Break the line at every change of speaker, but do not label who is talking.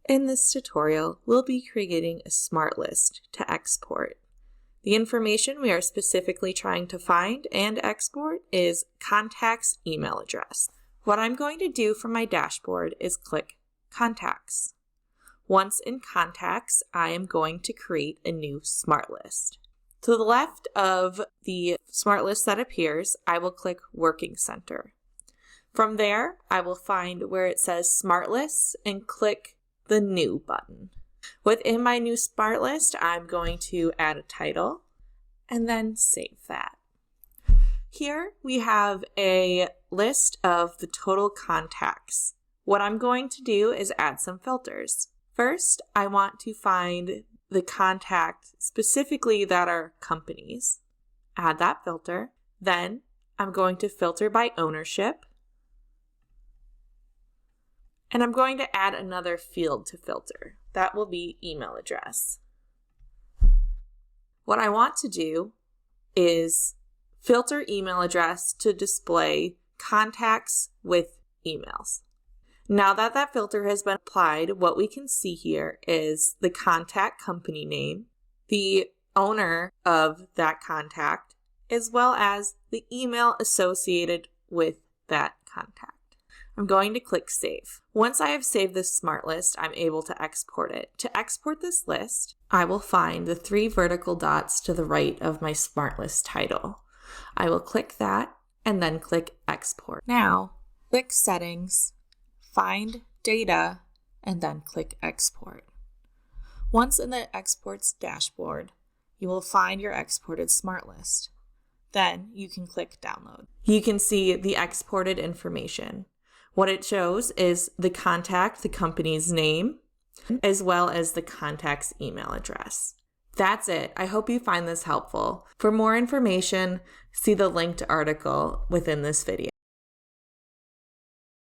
In this tutorial, we'll be creating a smart list to export. The information we are specifically trying to find and export is contact's email address. What I'm going to do for my dashboard is click Contacts. Once in Contacts, I am going to create a new smart list. To the left of the smart list that appears, I will click Working Center. From there, I will find where it says Smart Lists and click the New button. Within my new smart list, I'm going to add a title and then save that. Here we have a list of the total contacts. What I'm going to do is add some filters. First, I want to find the contact specifically that are companies. Add that filter. Then I'm going to filter by ownership. And I'm going to add another field to filter. That will be email address. What I want to do is filter email address to display contacts with emails. Now that that filter has been applied, what we can see here is the contact company name, the owner of that contact, as well as the email associated with that contact. I'm going to click Save. Once I have saved this smart list, I'm able to export it. To export this list, I will find the 3 vertical dots to the right of my smart list title. I will click that and then click Export. Now, click Settings, find Data, and then click Export. Once in the Exports dashboard, you will find your exported smart list. Then you can click Download. You can see the exported information. What it shows is the contact, the company's name, as well as the contact's email address. That's it. I hope you find this helpful. For more information, see the linked article within this video.